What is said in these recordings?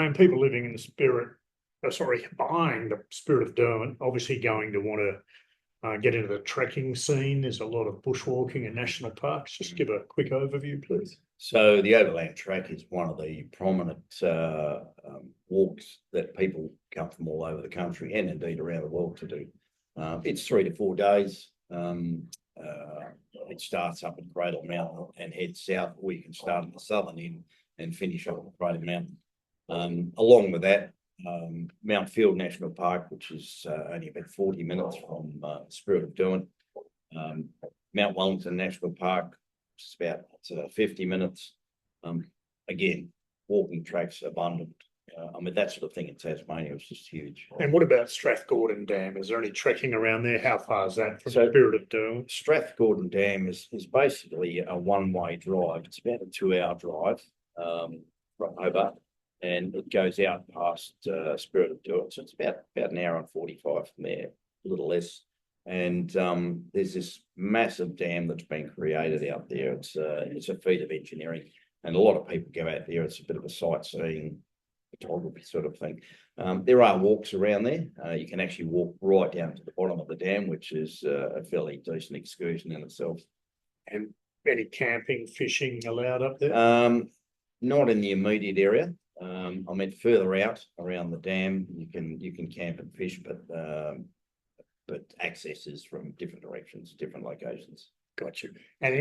Graeme, people living in the buying the Spirit of Derwent, obviously going to want to get into the trekking scene. There's a lot of bushwalking and national parks. Just give a quick overview, please. So the Overland Track is one of the prominent walks that people come from all over the country and indeed around the world to do. It's 3 to 4 days. It starts up at Cradle Mountain and heads south, or you can start at the southern end and finish up at Cradle Mountain. Along with that, Mount Field National Park, which is only about 40 minutes from Spirit of Derwent. Mount Wellington National Park, it's about 50 minutes. Again, walking tracks abundant. That sort of thing in Tasmania was just huge. And what about Strathgordon Dam? Is there any trekking around there? How far is that from Spirit of Derwent? Strathgordon Dam is basically a one-way drive. It's about a 2-hour drive from Hobart, and it goes out past Spirit of Derwent. So it's about an hour and 45 from there, a little less. And there's this massive dam that's been created out there. It's a feat of engineering, and a lot of people go out there. It's a bit of a sightseeing, photography sort of thing. There are walks around there. You can actually walk right down to the bottom of the dam, which is a fairly decent excursion in itself. And any camping, fishing allowed up there? Not in the immediate area. Further out around the dam, you can camp and fish, but access is from different directions, different locations. Got you. And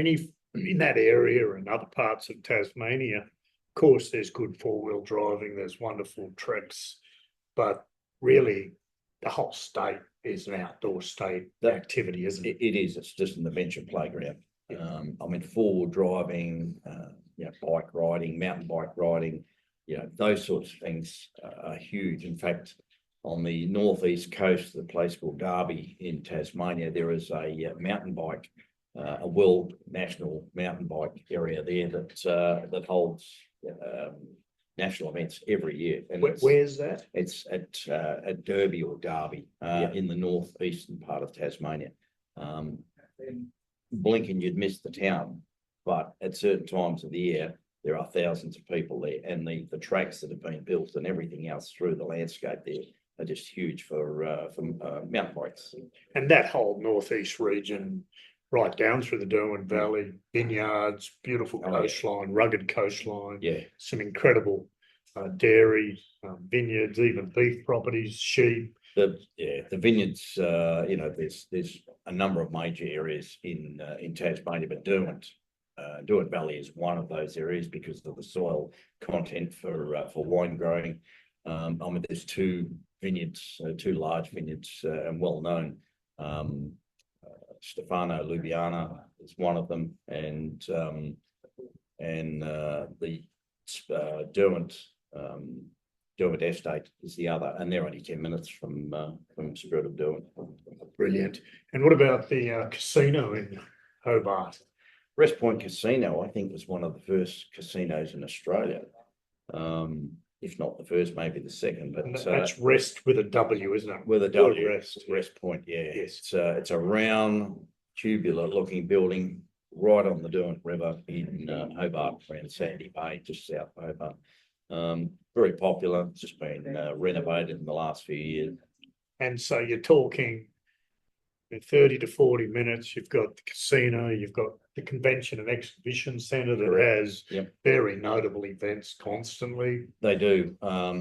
in that area and other parts of Tasmania, of course, there's good four-wheel driving, there's wonderful treks, but really the whole state is an outdoor state activity, isn't it? It is. It's just an adventure playground. Yeah. Four-wheel driving, bike riding, mountain bike riding, those sorts of things are huge. In fact, on the northeast coast, a place called Derby in Tasmania, there is a mountain bike, a world national mountain bike area there that holds national events every year. And where's that? It's at Derby or Derby in the northeastern part of Tasmania. Blink and you'd miss the town, but at certain times of the year, there are thousands of people there, and the tracks that have been built and everything else through the landscape there are just huge for mountain bikes. And that whole northeast region, right down through the Derwent Valley, vineyards, beautiful coastline, rugged coastline, some incredible dairy, vineyards, even beef properties, sheep. The vineyards. There's a number of major areas in Tasmania, but Derwent Valley is one of those areas because of the soil content for wine growing. There's two large vineyards, and well known. Stefano Lubiana is one of them, and the Derwent Estate is the other, and they're only 10 minutes from Spirit of Derwent. Brilliant. And what about the casino in Hobart? Rest Point Casino, I think, was one of the first casinos in Australia. If not the first, maybe the second. But that's Rest with a W, isn't it? With a W. Rest Point, yeah. Yes. It's a round, tubular-looking building right on the Derwent River in Hobart, around Sandy Bay, just south of Hobart. Very popular. It's just been renovated in the last few years. And so you're talking in 30 to 40 minutes, you've got the casino, you've got the convention and exhibition centre that has very notable events constantly. They do.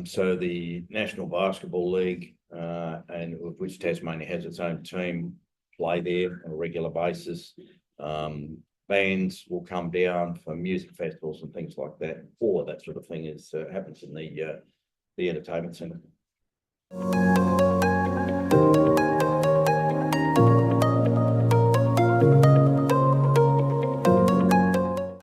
So the National Basketball League, and of which Tasmania has its own team, play there on a regular basis. Bands will come down for music festivals and things like that. All of that sort of thing happens in the entertainment centre.